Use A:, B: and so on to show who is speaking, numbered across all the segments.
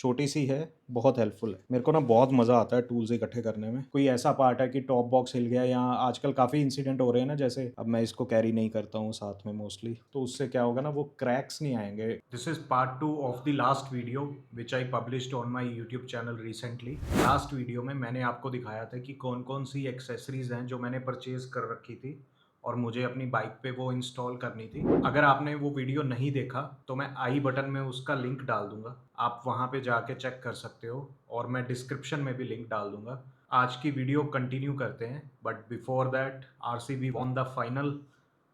A: छोटी सी है, बहुत हेल्पफुल है। मेरे को ना बहुत मज़ा आता है टूल्स इकट्ठे करने में। कोई ऐसा पार्ट है कि टॉप बॉक्स हिल गया, या आजकल काफ़ी इंसिडेंट हो रहे हैं ना, जैसे अब मैं इसको कैरी नहीं करता हूँ साथ में मोस्टली, तो उससे क्या होगा ना, वो क्रैक्स नहीं आएंगे। This is part 2 of the last video which I published on my YouTube channel recently. Last video में मैंने आपको दिखाया था कि कौन कौन सी एक्सेसरीज हैं जो मैंने परचेज कर रखी थी और मुझे अपनी बाइक पे वो इंस्टॉल करनी थी। अगर आपने वो वीडियो नहीं देखा तो मैं आई बटन में उसका लिंक डाल दूंगा, आप वहां पे जाके चेक कर सकते हो, और मैं डिस्क्रिप्शन में भी लिंक डाल दूंगा। आज की वीडियो कंटिन्यू करते हैं, but before that RCB won the final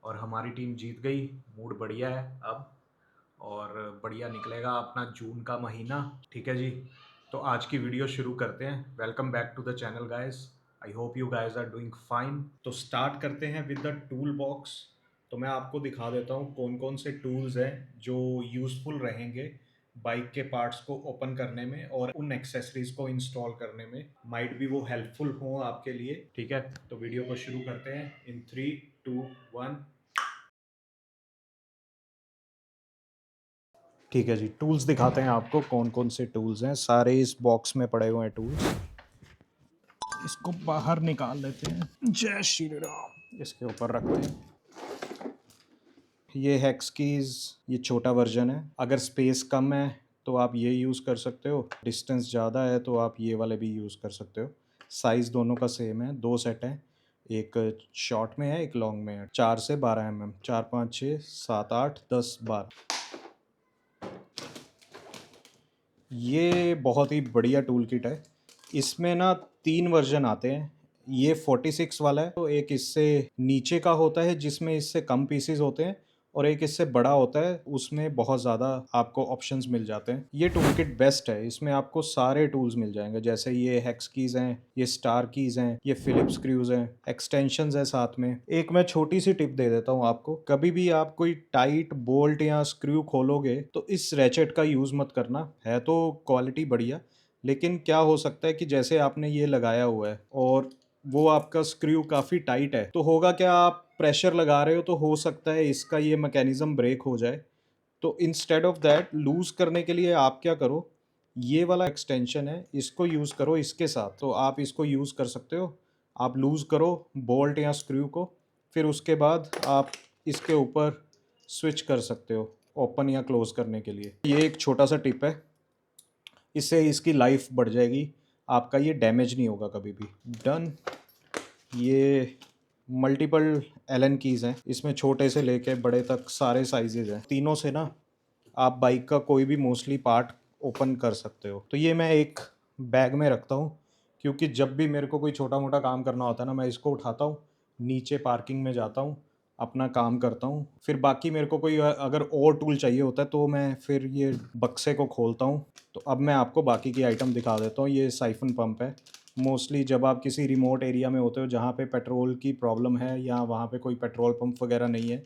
A: और हमारी टीम जीत गई। मूड बढ़िया है अब, और बढ़िया निकलेगा अपना जून का महीना। ठीक है जी, तो आज की वीडियो शुरू करते हैं। Welcome back to the channel guys, I hope you guys are doing fine. तो स्टार्ट करते हैं विद द टूल बॉक्स। तो मैं आपको दिखा देता हूँ कौन कौन से टूल्स हैं जो यूज़फुल रहेंगे बाइक के पार्ट्स को ओपन करने में और उन एक्सेसरीज को इंस्टॉल करने में। माइट भी वो हेल्पफुल हो आपके लिए। ठीक है, तो वीडियो को शुरू करते हैं इन 3, 2, 1। ठीक है जी, टूल्स दिखाते हैं आपको कौन कौन से टूल्स हैं। सारे इस बॉक्स में पड़े हुए हैं टूल्स। इसको बाहर निकाल लेते हैं। जय श्री राम, इसके ऊपर रखते हैं। ये हेक्स कीज, ये छोटा वर्जन है। अगर स्पेस कम है तो आप ये यूज़ कर सकते हो, डिस्टेंस ज़्यादा है तो आप ये वाले भी यूज़ कर सकते हो। साइज़ दोनों का सेम है, दो सेट हैं, एक शॉर्ट में है एक लॉन्ग में है। 4 से 12 mm, 4, 5, 6, 7, 8, 10, 12। ये बहुत ही बढ़िया टूल किट है। इसमें ना 3 वर्जन आते हैं। ये 46 वाला है, तो एक इससे नीचे का होता है जिसमें इससे कम पीसीज होते हैं, और एक इससे बड़ा होता है, उसमें बहुत ज़्यादा आपको ऑप्शंस मिल जाते हैं। ये टूल किट बेस्ट है, इसमें आपको सारे टूल्स मिल जाएंगे, जैसे ये हेक्स कीज हैं, ये स्टार कीज हैं, ये फिलिप्स स्क्रूज हैं, एक्सटेंशंस है साथ में। एक मैं छोटी सी टिप दे देता हूँ आपको, कभी भी आप कोई टाइट बोल्ट या स्क्रू खोलोगे तो इस रैचेट का यूज़ मत करना। है तो क्वालिटी बढ़िया, लेकिन क्या हो सकता है कि जैसे आपने ये लगाया हुआ है और वो आपका स्क्रू काफ़ी टाइट है, तो होगा क्या, आप प्रेशर लगा रहे हो तो हो सकता है इसका ये मैकेनिज्म ब्रेक हो जाए। तो इंस्टेड ऑफ दैट, लूज़ करने के लिए आप क्या करो, ये वाला एक्सटेंशन है, इसको यूज़ करो इसके साथ। तो आप इसको यूज़ कर सकते हो। आप लूज़ करो बोल्ट या स्क्रू को, फिर उसके बाद आप इसके ऊपर स्विच कर सकते हो ओपन या क्लोज़ करने के लिए। ये एक छोटा सा टिप है, इससे इसकी लाइफ बढ़ जाएगी, आपका ये डैमेज नहीं होगा कभी भी। डन। ये मल्टीपल एलन कीज़ हैं, इसमें छोटे से लेके बड़े तक सारे साइजेज हैं। तीनों से ना आप बाइक का कोई भी मोस्टली पार्ट ओपन कर सकते हो। तो ये मैं एक बैग में रखता हूँ, क्योंकि जब भी मेरे को कोई छोटा मोटा काम करना होता है ना, मैं इसको उठाता हूँ, नीचे पार्किंग में जाता हूँ, अपना काम करता हूँ, फिर बाकी मेरे को कोई अगर और टूल चाहिए होता है तो मैं फिर ये बक्से को खोलता हूँ। तो अब मैं आपको बाकी की आइटम दिखा देता हूँ। ये साइफन पंप है। मोस्टली जब आप किसी रिमोट एरिया में होते हो जहाँ पे पेट्रोल की प्रॉब्लम है, या वहाँ पे कोई पेट्रोल पंप वगैरह नहीं है,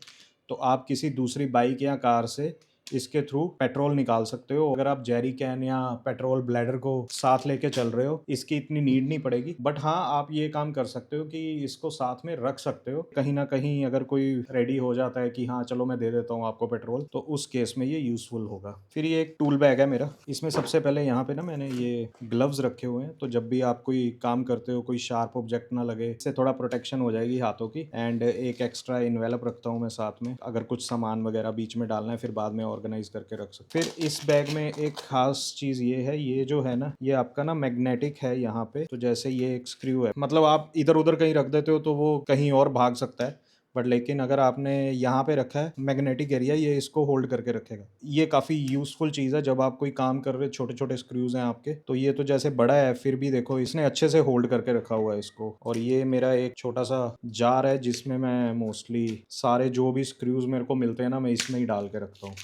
A: तो आप किसी दूसरी बाइक या कार से इसके थ्रू पेट्रोल निकाल सकते हो। अगर आप जेरी कैन या पेट्रोल ब्लैडर को साथ लेके चल रहे हो, इसकी इतनी नीड नहीं पड़ेगी। बट हाँ, आप ये काम कर सकते हो कि इसको साथ में रख सकते हो। कहीं ना कहीं अगर कोई रेडी हो जाता है कि हाँ चलो मैं दे देता हूँ आपको पेट्रोल, तो उस केस में ये यूजफुल होगा। फिर ये एक टूल बैग है मेरा। इसमें सबसे पहले यहाँ पे ना मैंने ये ग्लव्स रखे हुए हैं, तो जब भी आप कोई काम करते हो, कोई शार्प ऑब्जेक्ट ना लगे, इससे थोड़ा प्रोटेक्शन हो जाएगी हाथों की। एंड एक एक्स्ट्रा इन्वेलप रखता हूँ मैं साथ में, अगर कुछ सामान वगैरह बीच में डालना है फिर बाद में ऑर्गेनाइज करके रख सकते। फिर इस बैग में एक खास चीज ये है, ये जो है ना, ये आपका ना मैग्नेटिक है यहाँ पे। तो जैसे ये एक स्क्रू है, मतलब आप इधर उधर कहीं रख देते हो तो वो कहीं और भाग सकता है, बट लेकिन अगर आपने यहाँ पे रखा है मैग्नेटिक एरिया, ये इसको होल्ड करके रखेगा। ये काफ़ी यूज़फुल चीज़ है जब आप कोई काम कर रहे हो। छोटे छोटे स्क्रूज हैं आपके, तो ये तो जैसे बड़ा है फिर भी देखो इसने अच्छे से होल्ड करके रखा हुआ है इसको। और ये मेरा एक छोटा सा जार है जिसमें मैं मोस्टली सारे जो भी स्क्रूज मेरे को मिलते हैं ना, मैं इसमें ही डाल के रखता हूँ।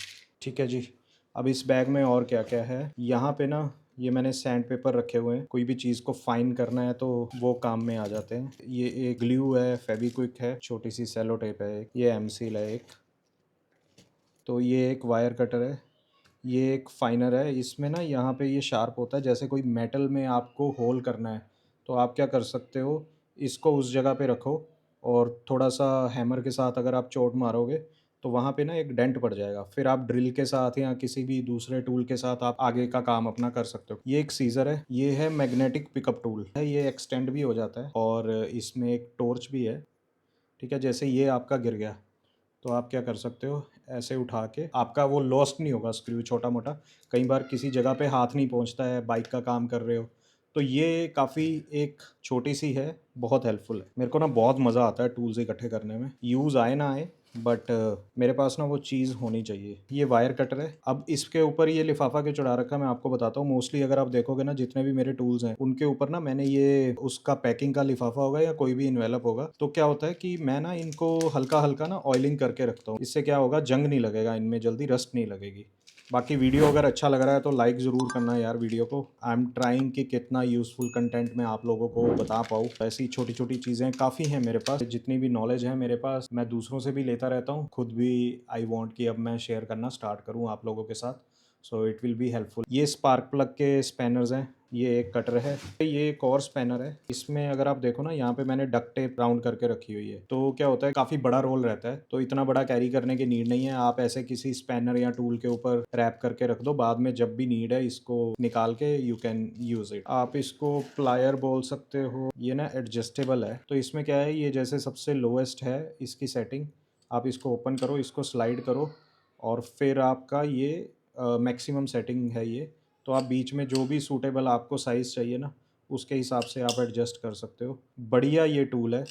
A: ठीक है जी। अब इस बैग में और क्या क्या है, यहाँ पे ना ये मैंने सैंड पेपर रखे हुए हैं, कोई भी चीज़ को फाइन करना है तो वो काम में आ जाते हैं। ये एक ग्लू है, फेविक्विक है, छोटी सी सेलो टेप है एक, ये एम सील है एक, तो ये एक वायर कटर है, ये एक फाइनर है। इसमें ना यहाँ पे ये शार्प होता है, जैसे कोई मेटल में आपको होल करना है तो आप क्या कर सकते हो, इसको उस जगह पे रखो और थोड़ा सा हैमर के साथ अगर आप चोट मारोगे तो वहाँ पे ना एक डेंट पड़ जाएगा। फिर आप ड्रिल के साथ या किसी भी दूसरे टूल के साथ आप आगे का काम अपना कर सकते हो। ये एक सीज़र है, ये है मैग्नेटिक पिकअप टूल है, ये एक्सटेंड भी हो जाता है और इसमें एक टॉर्च भी है। ठीक है, जैसे ये आपका गिर गया तो आप क्या कर सकते हो, ऐसे उठा के, आपका वो लॉस्ट नहीं होगा स्क्रू छोटा मोटा, कई बार किसी जगह पे हाथ नहीं पहुंचता है, बाइक का काम कर रहे हो, तो ये काफ़ी एक छोटी सी है, बहुत हेल्पफुल है। मेरे को ना बहुत मज़ा आता है टूल्स इकट्ठे करने में, यूज़ आए ना आए, बट मेरे पास ना वो चीज़ होनी चाहिए। ये वायर कटर है। अब इसके ऊपर ये लिफाफा क्यों चढ़ा रखा है मैं आपको बताता हूँ। मोस्टली अगर आप देखोगे ना जितने भी मेरे टूल्स हैं उनके ऊपर ना मैंने ये उसका पैकिंग का लिफाफा होगा या कोई भी इन्वेलप होगा, तो क्या होता है कि मैं ना इनको हल्का हल्का ना ऑयलिंग करके रखता हूँ। इससे क्या होगा, जंग नहीं लगेगा इनमें, जल्दी रस्ट नहीं लगेगी। बाकी वीडियो अगर अच्छा लग रहा है तो लाइक ज़रूर करना यार वीडियो को। आई एम ट्राइंग कि कितना यूज़फुल कंटेंट मैं आप लोगों को बता पाऊँ। ऐसी छोटी छोटी चीज़ें काफ़ी हैं मेरे पास, जितनी भी नॉलेज है मेरे पास मैं दूसरों से भी लेता रहता हूँ, खुद भी आई वांट कि अब मैं शेयर करना स्टार्ट करूँ आप लोगों के साथ, so it will be helpful. ये स्पार्क प्लग के स्पैनर्स हैं, ये एक कटर है, ये एक और स्पैनर है। इसमें अगर आप देखो ना, यहाँ पे मैंने डक्ट टेप राउंड करके रखी हुई है, तो क्या होता है काफ़ी बड़ा रोल रहता है, तो इतना बड़ा कैरी करने की नीड नहीं है। आप ऐसे किसी स्पैनर या टूल के ऊपर रैप करके रख दो, बाद में जब भी नीड है इसको निकाल के यू कैन यूज़ इट। आप इसको प्लायर बोल सकते हो। ये ना एडजस्टेबल है, तो इसमें क्या है, ये जैसे सबसे लोएस्ट है इसकी सेटिंग, आप इसको ओपन करो, इसको स्लाइड करो और फिर आपका ये मैक्सिमम सेटिंग है ये, तो आप बीच में जो भी सूटेबल आपको साइज़ चाहिए ना उसके हिसाब से आप एडजस्ट कर सकते हो। बढ़िया ये टूल है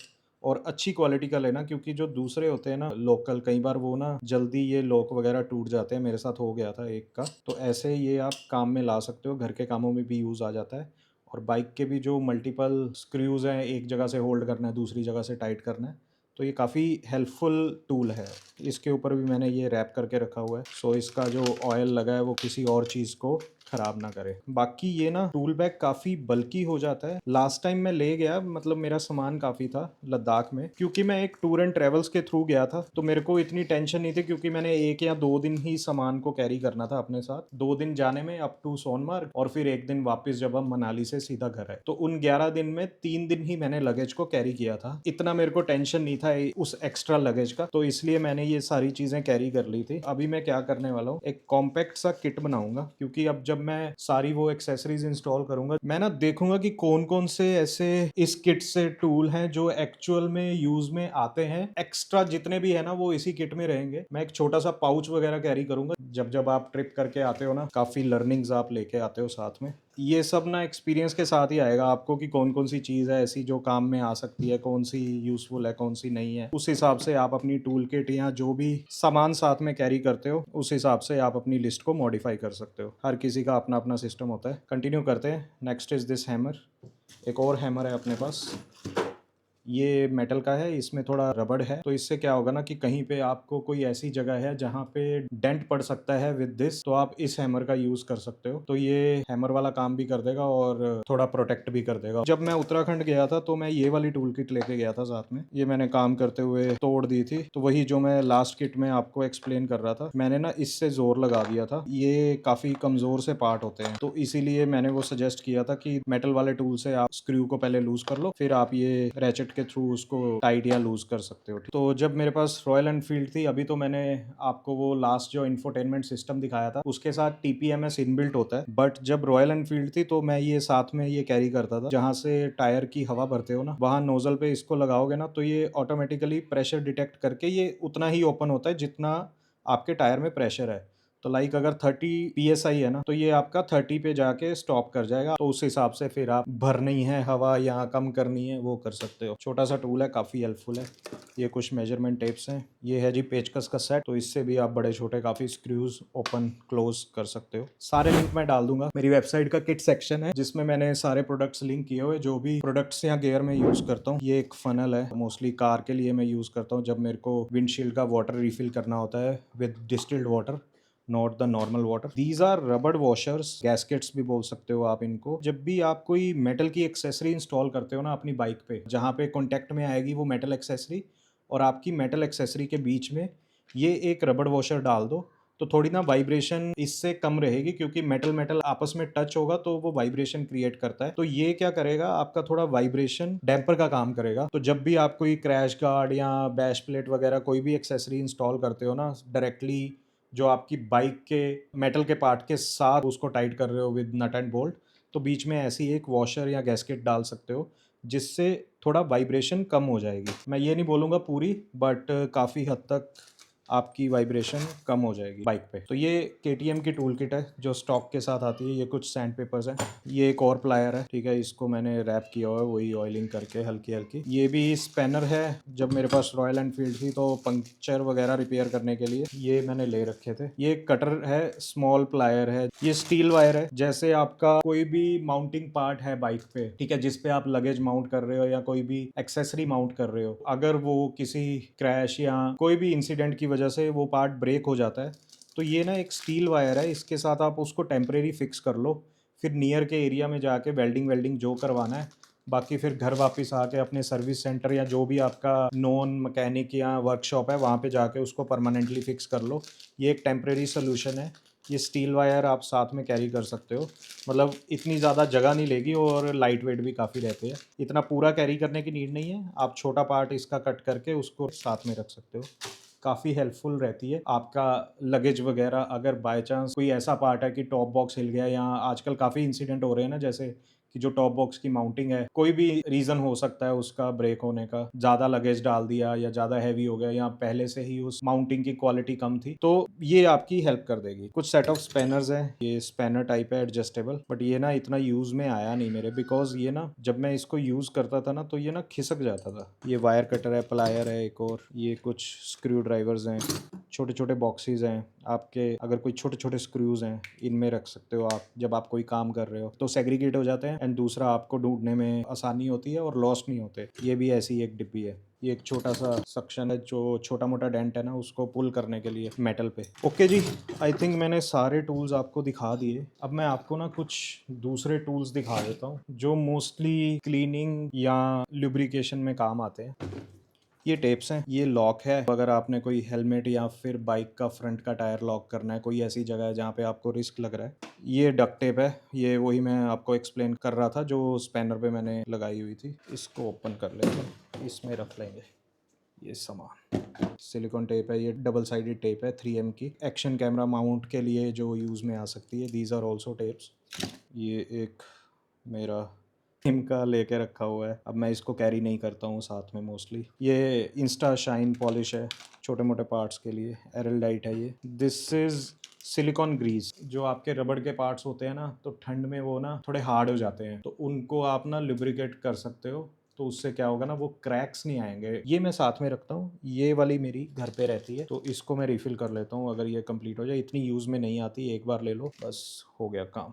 A: और अच्छी क्वालिटी का लेना, क्योंकि जो दूसरे होते हैं ना लोकल, कई बार वो ना जल्दी ये लॉक वगैरह टूट जाते हैं, मेरे साथ हो गया था एक का। तो ऐसे ये आप काम में ला सकते हो, घर के कामों में भी यूज़ आ जाता है। और बाइक के भी जो मल्टीपल स्क्रूज़ हैं, एक जगह से होल्ड करना है दूसरी जगह से टाइट करना है, तो ये काफ़ी हेल्पफुल टूल है। इसके ऊपर भी मैंने ये रैप करके रखा हुआ है, सो इसका जो ऑयल लगा है वो किसी और चीज़ को ख़राब ना करे। बाकी ये ना टूल बैग काफ़ी बल्की हो जाता है। लास्ट टाइम मैं ले गया, मतलब मेरा सामान काफ़ी था लद्दाख में, क्योंकि मैं एक टूर एंड ट्रेवल्स के थ्रू गया था, तो मेरे को इतनी टेंशन नहीं थी, क्योंकि मैंने 1 या 2 दिन ही सामान को कैरी करना था अपने साथ। 2 दिन जाने में अप टू सोनमार्ग और फिर 1 दिन वापस जब हम मनाली से सीधा घर आए, तो उन 11 दिन में 3 दिन ही मैंने लगेज को कैरी किया था। इतना मेरे को टेंशन नहीं था उस एक्स्ट्रा लगेज का, तो इसलिए मैंने ये सारी चीज़ें कैरी कर ली थी। अभी मैं क्या करने वाला हूँ, एक कॉम्पैक्ट सा किट बनाऊंगा, क्योंकि अब जब मैं सारी वो एक्सेसरीज इंस्टॉल करूंगा, मैं ना देखूंगा कि कौन कौन से ऐसे इस किट से टूल हैं जो एक्चुअल में यूज में आते हैं। एक्स्ट्रा जितने भी है ना वो इसी किट में रहेंगे। मैं एक छोटा सा पाउच वगैरह कैरी करूंगा, जब जब आप ट्रिप करके आते हो ना, काफी लर्निंग्स आप लेके आते हो साथ में। ये सब ना एक्सपीरियंस के साथ ही आएगा आपको कि कौन कौन सी चीज़ है ऐसी जो काम में आ सकती है, कौन सी यूज़फुल है, कौन सी नहीं है। उस हिसाब से आप अपनी टूल किट या जो भी सामान साथ में कैरी करते हो, उस हिसाब से आप अपनी लिस्ट को मॉडिफाई कर सकते हो। हर किसी का अपना अपना सिस्टम होता है। कंटिन्यू करते हैं। Next is this hammer. एक और हैमर है अपने पास, ये मेटल का है, इसमें थोड़ा रबड़ है, तो इससे क्या होगा ना कि कहीं पे आपको कोई ऐसी जगह है जहाँ पे डेंट पड़ सकता है विद दिस, तो आप इस हैमर का यूज कर सकते हो। तो ये हैमर वाला काम भी कर देगा और थोड़ा प्रोटेक्ट भी कर देगा। जब मैं उत्तराखंड गया था तो मैं ये वाली टूल किट लेके गया था साथ में, ये मैंने काम करते हुए तोड़ दी थी, तो वही जो मैं लास्ट किट में आपको एक्सप्लेन कर रहा था, मैंने ना इससे जोर लगा दिया था। ये काफी कमजोर से पार्ट होते हैं, तो इसीलिए मैंने वो सजेस्ट किया था कि मेटल वाले टूल से आप स्क्रू को पहले लूज कर लो, फिर आप ये रैचेट के थ्रू उसको टाइट या लूज कर सकते हो। तो जब मेरे पास रॉयल एनफील्ड थी, अभी तो मैंने आपको वो लास्ट जो इंफोटेनमेंट सिस्टम दिखाया था उसके साथ टीपीएमएस इनबिल्ट होता है, बट जब रॉयल एनफील्ड थी तो मैं ये साथ में ये कैरी करता था। जहाँ से टायर की हवा भरते हो ना, वहाँ नोजल पे इसको लगाओगे ना, तो ये ऑटोमेटिकली प्रेशर डिटेक्ट करके ये उतना ही ओपन होता है जितना आपके टायर में प्रेशर है। तो लाइक अगर 30 PSI है ना, तो ये आपका 30 पे जाके स्टॉप कर जाएगा, तो उस हिसाब से फिर आप भरनी है हवा या कम करनी है वो कर सकते हो। छोटा सा टूल है, काफ़ी हेल्पफुल है। ये कुछ मेजरमेंट टेप्स हैं, ये है जी पेचकस का सेट, तो इससे भी आप बड़े छोटे काफ़ी स्क्रूज ओपन क्लोज कर सकते हो। सारे लिंक मैं डाल दूंगा। मेरी वेबसाइट का किट सेक्शन है जिसमें मैंने सारे प्रोडक्ट्स लिंक किए हुए, जो भी प्रोडक्ट्स या गेयर में यूज़ करता हूँ। ये एक फनल है, मोस्टली कार के लिए मैं यूज़ करता हूँ जब मेरे को विंडशील्ड का वाटर रिफिल करना होता है with distilled water, not the normal water. These are rubber washers, gaskets भी बोल सकते हो आप इनको। जब भी आप कोई मेटल की एक्सेसरी इंस्टॉल करते हो ना अपनी बाइक पे, जहाँ पे कॉन्टेक्ट में आएगी वो मेटल एक्सेसरी और आपकी मेटल एक्सेसरी के बीच में ये एक रबड़ वॉशर डाल दो, तो थोड़ी ना वाइब्रेशन इससे कम रहेगी, क्योंकि मेटल मेटल आपस में टच होगा तो वो वाइब्रेशन क्रिएट करता है। तो ये क्या करेगा, आपका थोड़ा वाइब्रेशन डैम्पर का काम करेगा। तो जब भी आप कोई क्रैश गार्ड या बैश प्लेट वगैरह कोई भी एक्सेसरी इंस्टॉल करते हो ना, डायरेक्टली जो आपकी बाइक के मेटल के पार्ट के साथ उसको टाइट कर रहे हो विद नट एंड बोल्ट, तो बीच में ऐसी एक वॉशर या गैस्केट डाल सकते हो, जिससे थोड़ा वाइब्रेशन कम हो जाएगी। मैं ये नहीं बोलूँगा पूरी, बट काफ़ी हद तक आपकी वाइब्रेशन कम हो जाएगी बाइक पे। तो ये KTM की टूल किट है जो स्टॉक के साथ आती है। ये कुछ सैंड पेपर्स हैं, ये एक और प्लायर है, ठीक है, इसको मैंने रैप किया हुआ है वही ऑयलिंग करके हल्की हल्की। ये भी स्पैनर है, जब मेरे पास रॉयल एनफील्ड थी तो पंक्चर वगैरह रिपेयर करने के लिए ये मैंने ले रखे थे। ये कटर है, स्मॉल प्लायर है, ये स्टील वायर है। जैसे आपका कोई भी माउंटिंग पार्ट है बाइक पे, ठीक है, जिसपे आप लगेज माउंट कर रहे हो या कोई भी एक्सेसरी माउंट कर रहे हो, अगर वो किसी क्रैश या कोई भी इंसिडेंट की वजह से वो पार्ट ब्रेक हो जाता है, तो ये ना एक स्टील वायर है, इसके साथ आप उसको टेम्परेरी फिक्स कर लो, फिर नियर के एरिया में जाके वेल्डिंग वेल्डिंग जो करवाना है, बाकी फिर घर वापस आके अपने सर्विस सेंटर या जो भी आपका नॉन मैकेनिक या वर्कशॉप है वहाँ पे जाके उसको परमानेंटली फिक्स कर लो। ये एक टेम्परेरी सोल्यूशन है। ये स्टील वायर आप साथ में कैरी कर सकते हो, मतलब इतनी ज़्यादा जगह नहीं लेगी और लाइट वेट भी काफ़ी रहते हैं। इतना पूरा कैरी करने की नीड नहीं है, आप छोटा पार्ट इसका कट करके उसको साथ में रख सकते हो। काफ़ी हेल्पफुल रहती है आपका लगेज वगैरह। अगर बाय चांस कोई ऐसा पार्ट है कि टॉप बॉक्स हिल गया, या आजकल काफ़ी इंसिडेंट हो रहे हैं ना, जैसे कि जो टॉप बॉक्स की माउंटिंग है, कोई भी रीज़न हो सकता है उसका ब्रेक होने का, ज़्यादा लगेज डाल दिया या ज़्यादा हैवी हो गया या पहले से ही उस माउंटिंग की क्वालिटी कम थी, तो ये आपकी हेल्प कर देगी। कुछ सेट ऑफ स्पैनर्स हैं, ये स्पैनर टाइप है एडजस्टेबल, बट ये ना इतना यूज़ में आया नहीं मेरे, बिकॉज ये ना जब मैं इसको यूज़ करता था ना तो ये ना खिसक जाता था। ये वायर कटर है, प्लायर है एक और, ये कुछ स्क्रू ड्राइवर्स हैं, छोटे छोटे बॉक्सेस हैं आपके, अगर कोई छोटे छोटे स्क्रूज हैं इनमें रख सकते हो आप, जब आप कोई काम कर रहे हो तो सेग्रीगेट हो जाते हैं, एंड दूसरा आपको ढूंढने में आसानी होती है और लॉस्ट नहीं होते। ये भी ऐसी एक डिब्बी है। ये एक छोटा सा सक्शन है जो छोटा मोटा डेंट है ना उसको पुल करने के लिए मेटल पे। ओके जी, आई थिंक मैंने सारे टूल्स आपको दिखा दिए। अब मैं आपको ना कुछ दूसरे टूल्स दिखा देता हूँ जो मोस्टली क्लीनिंग या लुब्रिकेशन में काम आते हैं। ये टेप्स हैं, ये लॉक है, अगर आपने कोई हेलमेट या फिर बाइक का फ्रंट का टायर लॉक करना है, कोई ऐसी जगह है जहाँ पे आपको रिस्क लग रहा है। ये डक्ट टेप है, ये वही मैं आपको एक्सप्लेन कर रहा था जो स्पैनर पे मैंने लगाई हुई थी। इसको ओपन कर लेते हैं, इसमें रख लेंगे ये सामान। सिलिकॉन टेप है, ये डबल साइडेड टेप है 3M की, एक्शन कैमरा माउंट के लिए जो यूज़ में आ सकती है। These are also tapes. ये एक मेरा का लेके रखा हुआ है, अब मैं इसको कैरी नहीं करता हूँ साथ में मोस्टली। ये इंस्टा शाइन पॉलिश है छोटे मोटे पार्ट्स के लिए, एरलडाइट है ये। This is silicone grease. जो आपके रबड़ के पार्ट्स होते हैं ना, तो ठंड में वो ना थोड़े हार्ड हो जाते हैं, तो उनको आप ना लुब्रिकेट कर सकते हो, तो उससे क्या होगा ना, वो क्रैक्स नहीं आएंगे। ये मैं साथ में रखता हूँ, ये वाली मेरी घर पे रहती है, तो इसको मैं रिफ़िल कर लेता हूँ अगर ये कंप्लीट हो जाए। इतनी यूज़ में नहीं आती, एक बार ले लो बस हो गया काम।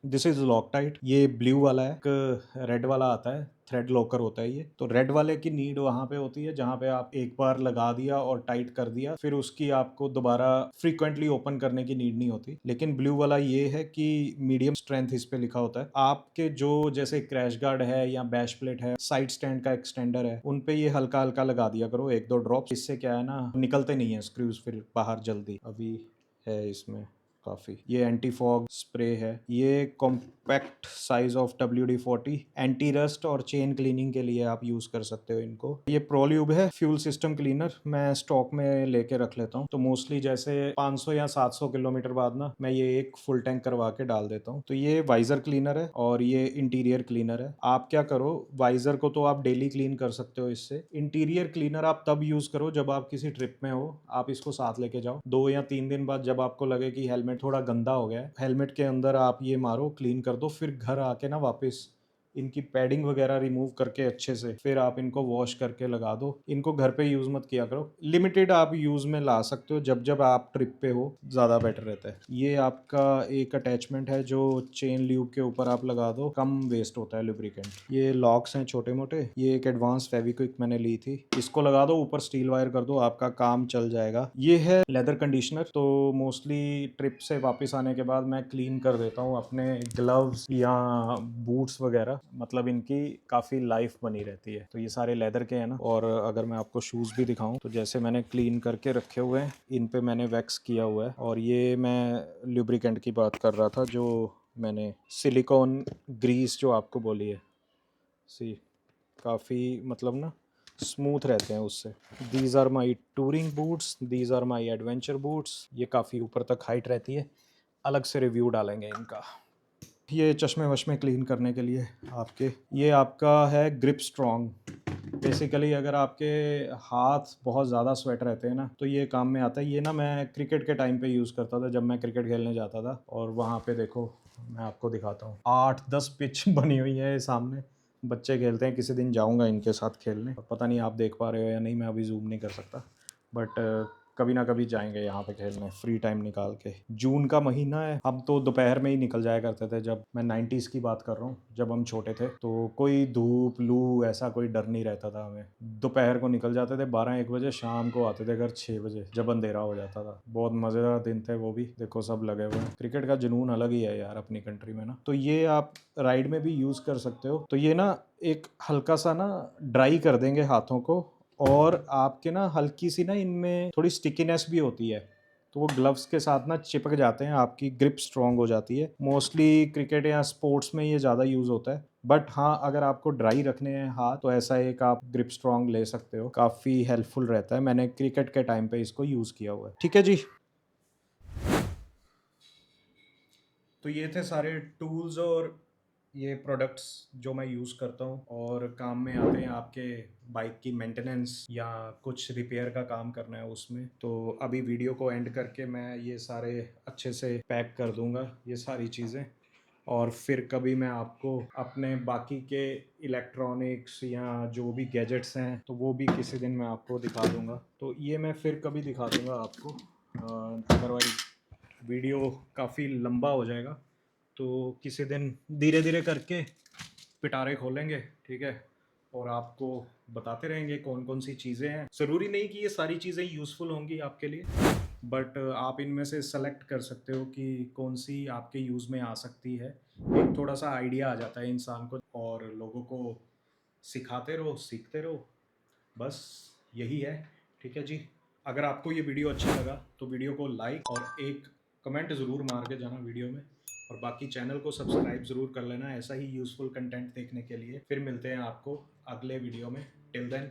A: This is Loctite. ये ब्लू वाला है, एक रेड वाला आता है, थ्रेड लॉकर होता है ये। तो रेड वाले की नीड वहाँ पे होती है जहाँ पे आप एक बार लगा दिया और टाइट कर दिया, फिर उसकी आपको दोबारा फ्रीक्वेंटली ओपन करने की नीड नहीं होती। लेकिन ब्लू वाला ये है कि मीडियम स्ट्रेंथ इस पे लिखा होता है। आपके जो जैसे क्रैश गार्ड है या बैश प्लेट है, साइड स्टैंड का एक्सटेंडर है, उन पे ये हल्का हल्का लगा दिया करो, 1-2 ड्रॉप। इससे क्या है ना, निकलते नहीं है स्क्रूज फिर बाहर जल्दी। अभी है इसमें काफ़ी। ये एंटी फॉग स्प्रे है, ये compact size of WD-40, anti rust और चेन क्लीनिंग के लिए आप यूज़ कर सकते हो इनको। ये प्रोल्यूब है, फ्यूल सिस्टम क्लीनर, मैं स्टॉक में लेके रख लेता हूँ, तो मोस्टली जैसे 500 या 700 किलोमीटर बाद ना मैं ये एक फुल टैंक करवा के डाल देता हूँ। तो ये वाइजर क्लीनर है और ये इंटीरियर क्लीनर है। आप क्या करो, वाइजर को तो आप डेली क्लीन कर सकते हो इससे। इंटीरियर क्लीनर आप तब यूज़ करो जब आप किसी ट्रिप में हो, आप इसको साथ लेके जाओ। 2 या 3 दिन बाद जब आपको लगे कि हेलमेट थोड़ा गंदा हो गया है, हेलमेट के अंदर आप ये मारो, क्लीन कर दो, फिर घर आके ना वापस इनकी पैडिंग वगैरह रिमूव करके अच्छे से फिर आप इनको वॉश करके लगा दो। इनको घर पे यूज़ मत किया करो, लिमिटेड आप यूज़ में ला सकते हो जब जब आप ट्रिप पे हो, ज़्यादा बेटर रहता है। ये आपका एक अटैचमेंट है जो चेन ल्यूब के ऊपर आप लगा दो, कम वेस्ट होता है लुब्रिकेंट। ये लॉक्स हैं छोटे मोटे। ये एक एडवांस फेविक्विक मैंने ली थी, इसको लगा दो, ऊपर स्टील वायर कर दो, आपका काम चल जाएगा। ये है लेदर कंडीशनर। तो मोस्टली ट्रिप से वापस आने के बाद मैं क्लीन कर देता हूँ अपने ग्लव्स या बूट्स वगैरह, मतलब इनकी काफ़ी लाइफ बनी रहती है। तो ये सारे लेदर के हैं ना। और अगर मैं आपको शूज़ भी दिखाऊं तो जैसे मैंने क्लीन करके रखे हुए हैं, इन पे मैंने वैक्स किया हुआ है। और ये मैं लुब्रिकेंट की बात कर रहा था, जो मैंने सिलिकॉन ग्रीस जो आपको बोली है, सी काफ़ी मतलब ना स्मूथ रहते हैं उससे। These are my touring boots, these are my adventure boots. ये काफ़ी ऊपर तक हाइट रहती है, अलग से रिव्यू डालेंगे इनका। ये चश्मे वश्मे क्लीन करने के लिए आपके, ये आपका है ग्रिप स्ट्रॉन्ग। बेसिकली अगर आपके हाथ बहुत ज़्यादा स्वेट रहते हैं ना, तो ये काम में आता है। ये ना मैं क्रिकेट के टाइम पे यूज़ करता था, जब मैं क्रिकेट खेलने जाता था। और वहाँ पे देखो, मैं आपको दिखाता हूँ, 8-10 पिच बनी हुई है सामने, बच्चे खेलते हैं। किसी दिन जाऊँगा इनके साथ खेलने, पता नहीं आप देख पा रहे हो या नहीं, मैं अभी जूम नहीं कर सकता, बट कभी ना कभी जाएंगे यहाँ पे खेलने फ्री टाइम निकाल के। जून का महीना है, हम तो दोपहर में ही निकल जाया करते थे। जब मैं 90s की बात कर रहा हूँ, जब हम छोटे थे, तो कोई धूप लू ऐसा कोई डर नहीं रहता था हमें। दोपहर को निकल जाते थे 12-1 बजे, शाम को आते थे घर 6 बजे, जब अंधेरा हो जाता था। बहुत मज़ेदार दिन थे वो भी। देखो सब लगे हुए हैं। क्रिकेट का जुनून अलग ही है यार अपनी कंट्री में ना। तो ये आप राइड में भी यूज़ कर सकते हो। तो ये ना एक हल्का सा ना ड्राई कर देंगे हाथों को, और आपके ना हल्की सी ना इनमें थोड़ी स्टिकीनेस भी होती है, तो वो ग्लव्स के साथ ना चिपक जाते हैं, आपकी ग्रिप स्ट्रॉन्ग हो जाती है। मोस्टली क्रिकेट या स्पोर्ट्स में ये ज़्यादा यूज़ होता है, बट हाँ अगर आपको ड्राई रखने हैं हाथ, तो ऐसा एक आप ग्रिप स्ट्रॉन्ग ले सकते हो, काफ़ी हेल्पफुल रहता है। मैंने क्रिकेट के टाइम पे इसको यूज़ किया हुआ है। ठीक है जी। तो ये थे सारे टूल्स और ये प्रोडक्ट्स जो मैं यूज़ करता हूँ और काम में आते हैं आपके बाइक की मेंटेनेंस या कुछ रिपेयर का काम करना है उसमें। तो अभी वीडियो को एंड करके मैं ये सारे अच्छे से पैक कर दूंगा ये सारी चीज़ें, और फिर कभी मैं आपको अपने बाकी के इलेक्ट्रॉनिक्स या जो भी गैजेट्स हैं, तो वो भी किसी दिन मैं आपको दिखा दूंगा। तो ये मैं फिर कभी दिखा दूंगा आपको, अदरवाइज वीडियो काफ़ी लंबा हो जाएगा। तो किसी दिन धीरे धीरे करके पिटारे खोलेंगे, ठीक है, और आपको बताते रहेंगे कौन कौन सी चीज़ें हैं। ज़रूरी नहीं कि ये सारी चीज़ें यूज़फुल होंगी आपके लिए, बट आप इनमें से सेलेक्ट कर सकते हो कि कौन सी आपके यूज़ में आ सकती है। एक थोड़ा सा आइडिया आ जाता है इंसान को, और लोगों को सिखाते रहो, सीखते रहो, बस यही है। ठीक है जी। अगर आपको ये वीडियो अच्छा लगा तो वीडियो को लाइक और एक कमेंट ज़रूर मार के जाना वीडियो में, और बाकी चैनल को सब्सक्राइब ज़रूर कर लेना ऐसा ही यूज़फुल कंटेंट देखने के लिए। फिर मिलते हैं आपको अगले वीडियो में। Till then